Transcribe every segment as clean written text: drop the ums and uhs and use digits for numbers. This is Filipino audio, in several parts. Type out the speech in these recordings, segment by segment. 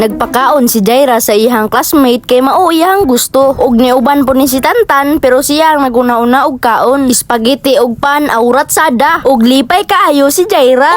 Nagpakaon si Jaira sa iyang classmate kay mao iyang gusto. Og niuban po ni si Tantan pero siya ang naguna-una og kaon. Spaghetti og pan, aurat sada. Og lipay kaayo si Jaira.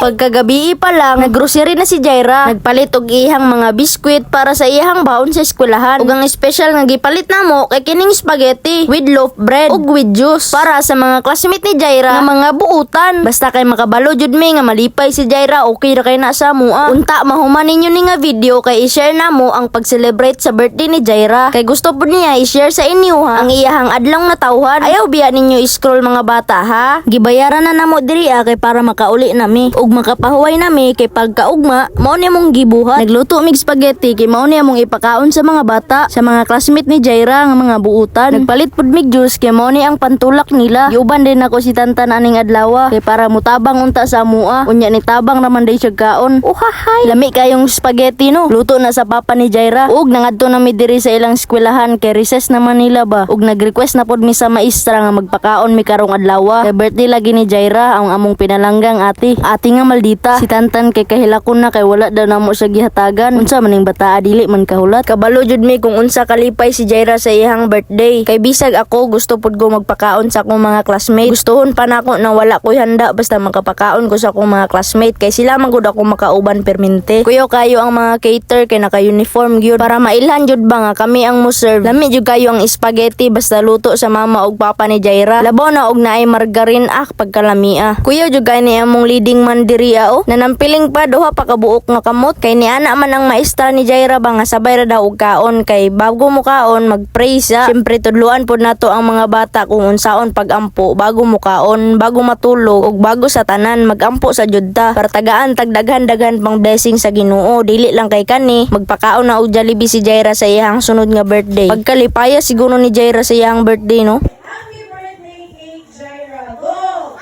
Pagkagabi pa lang, naggrocery na si Jaira. Nagpalit og iyang mga biskwit para sa iyang baon sa eskwelahan. Ug ang special nga gipalit namo kay kining spaghetti with loaf bread ug with juice para sa mga classmate ni Jaira nga mga buutan. Basta kay makabalo jud mi nga malipay si Jaira, okay ra kay na sa mua. Unta mahuman ninyo ni nga video kay i-share namo ang pag-celebrate sa birthday ni Jaira. Kay gusto po niya i-share sa inyo ha ang iyahang adlong natawhan. Ayaw biya ninyo i-scroll mga bata ha. Gibayaran na namo diri kay para makauli nami ug makapahuway nami kay pagkaugma mao ni mong gibuhat. Nagluto mig spaghetti kay mao ni mong ipakaon sa mga bata, sa mga classmate ni Jaira nga mga buutan. Nagpalit pud mig juice kay mao ni ang pantulak nila. Giuban din ako si Tantan aning adlaw kay para mutabang unta sa mua. Unya ni tabang naman day siya kaon. Uhahay, lami kayong spaghetti no. Luto na sa papa ni Jaira. Ug nangadto na mi diri sa ilang eskwelahan kay recess naman nila ba. Ug nag-request na pud mi sa maestra nga magpakaon mi karong adlaw. Kay birthday lagi ni Jaira ang among pinalanggang ati. Ati nga maldita. Si Tantan kay kahilakon na kay wala daw namo siya gihatagan. Unsa maning bataa dili man kahulat. Kabalo jud mi kung unsa kalipay si Jaira sa iyang birthday. Kay bisag ako gusto pud ko magpakaon sa akong mga classmate. Gustohon pa nako na wala ko'y handa basta makapakaon ko sa akong mga classmate kay sila man gud ako makauban permente. Kuyo kayo ang mga cater kay naka-uniform gyud para mailhan jud ba nga kami ang mo serve. Lami jud kayo ang spaghetti basta luto sa mama ug papa ni Jaira. Labaw na og naay margarine pagkalamia. Kuya jud kay ni among leading man diri nanampiling pa duha pa kabuok nga kamot kay ni ana man ang maestra ni Jaira ba nga sabay ra daw og kaon kay bago mo kaon mag-pray sa. Syempre tudluan pud nato ang mga bata kung unsaon pagampo bago mo kaon, bago matulog ug bago sa tanan magampo sa judta para tagaan tagdaghan-daghan pang blessing sa Ginoo. Dili lang kay kani magpakaon na og Jollibee si Jaira sa iyang sunod nga birthday. Pagkalipaya siguro ni Jaira sa iyang birthday no. Happy birthday, Cake Jaira! Go!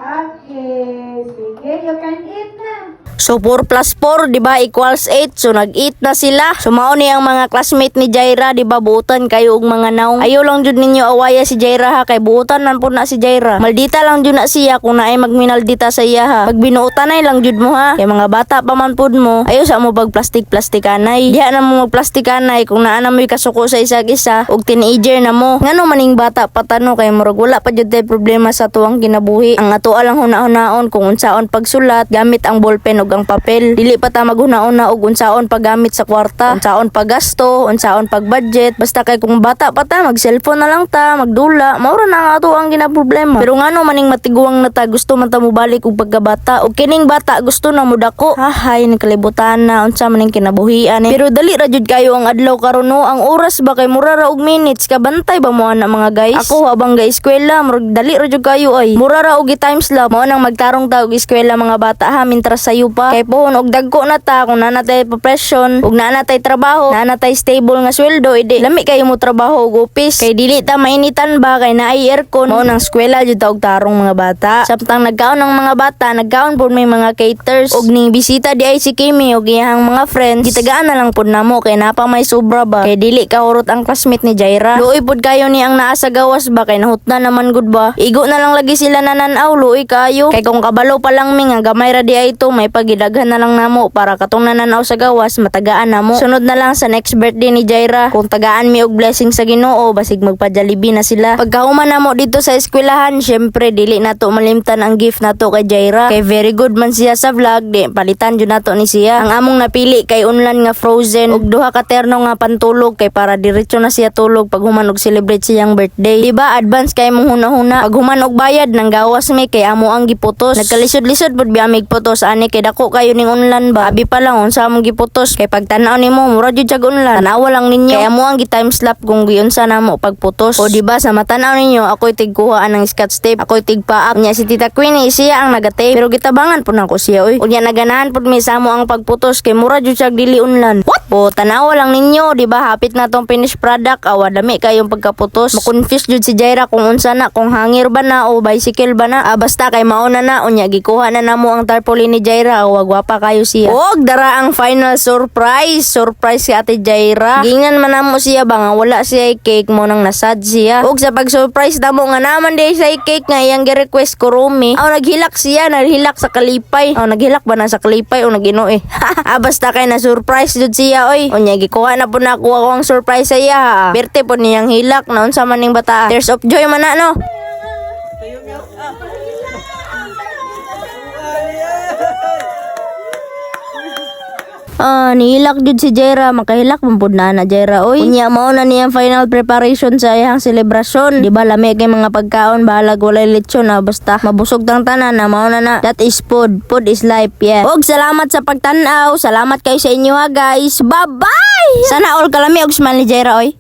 Okay, sige, you can eat na. So 4 plus 4 di ba equals 8. So nag-eat na sila. So mao ni ang mga classmate ni Jaira di ba buutan kayo og mga naong. Ayo lang jud ninyo awaya si Jaira ha kay buutan man pud na si Jaira. Maldita lang jud na siya kung naay magminaldita sa iya ha. Pag binuutanay lang jud mo ha. Kay mga bata pa man pud mo. Ayo sa mo pag plastik-plastikanay. Diha na mo magplastikanay kung naa na mo'y kasuko sa isa-isa og teenager na mo. Ngano maning bata patano kay murag wala pa jud tay problema sa tuwang kinabuhi. Ang ato lang huna-hunaon kung unsaon pagsulat gamit ang ballpen ug ang papel. Dili pa ta maghuna-una og unsaon paggamit sa kwarta, unsaon paggasto, unsaon pagbudget. Basta kay kung bata pa ta mag-cellphone na lang ta, magdula, mao ra na ang ato ang ginaproblema. Pero ngano maning matiguang na ta gusto man ta mobalik og pagkabata. Og kining bata gusto na mudako. Hahay ni kalibutan na unsa maning kinabuhian. Pero dali ra jud kayo ang adlaw karon no. Ang oras ba kay mura ra og minutes kabantay ba mo ana mga guys. Ako habang ga eskwela murag dali ra jud kayo ay. Mura ra og i-time slap mo nang magtarong ta og eskwela mga bata ha mintras sayo pa. Kay pohon og dagko na ta kung nanatay profession ug nanatay trabaho, nanatay stable nga sweldo, edi lami kayo mo trabaho og office. Kay dili ta mainitan ba kay naay aircon. Mao nang eskwela jud ta og tarong mga bata. Samtang nagkaon ang mga bata, nagkaon pud may mga caters og ning bisita di ay si Kimi og iyang mga friends. Gitagaan na lang pud namo kay napa may sobra ba. Kay dili ka urot ang classmate ni Jaira. Luoy pud kayo ni ang naa sa gawas ba kay nahutna naman gud ba. Igo na lang lagi sila nananaw, luoy kayo. Kay kung kabalo pa lang mi nga gamay ra di ay to may pagidaghan na lang namo para katong nananaw sa gawas matagaan namo. Sunod na lang sa next birthday ni Jaira kung tagaan mi og blessing sa Ginoo basig magpa-Jollibee na sila. Pagkahuman namo dito sa eskwelahan, syempre dili nato malimtan ang gift nato kay Jaira. Kay very good man siya sa vlog, di palitan jud nato ni siya. Ang among napili kay unlan nga frozen ug duha ka terno nga pantulog kay para diretso na siya tulog pag human og celebrate siyang birthday. Diba advance kay mong huna-huna. Pag human og bayad nang gawas mi kay amo ang giputos. Nagkalisod-lisod pud biamig putos ani kay dako kayo ning unlan ba. Abi pa lang unsa among giputos kay pagtan-aw nimo mura jud jag unlan. Tanawa lang ninyo. Kay amo ang gi-time slap kung giunsa namo pagputos. O diba sa matan-aw ninyo ako'y tigkuha ang scotch tape. Ako'y tigpaap niya si Tita Queenie siya ang nagatape. Pero gitabangan pud nako siya oy. Unya naganahan pud mi sa amo ang pagputos kay mura jud jag dili unlan. What? O tanawa lang ninyo diba hapit na tong finished product. Awa dami kayong pagkaputos. Makonfuse jud si Jaira kung unsa na kung hangir ba na o bicycle ba na. Basta kay mauna na unya gikuha na namo ang tarpaulin ni Jaira. gwapa kayo siya. Og dara ang final surprise. Surprise si Ate Jaira. Gingan man namo siya ba nga wala siya cake mo nang nasad siya. Og sa pag-surprise namo nga naman day sa cake nga iyang gi-request ko Rumi. Naghilak siya, naghilak sa kalipay. Naghilak ba na sa kalipay o nagino eh. Basta kay na surprise jud siya oy. Unya gikuha na po na ako ang surprise sa iya. Birthday po niyang hilak na unsa man ning bata. Tears of joy man na no. Nihilak jud si Jaira, makahilak man pud na Jaira oy. Unya mao na niyang final preparation sa iyang selebrasyon. Di ba lami kay mga pagkaon bahalag walay lechon basta mabusog tang tanan na mao na. That is food. Food is life, yeah. Og salamat sa pagtan-aw. Salamat kayo sa inyo ha guys. Bye-bye. Sana all kalami og smile ni Jaira oy.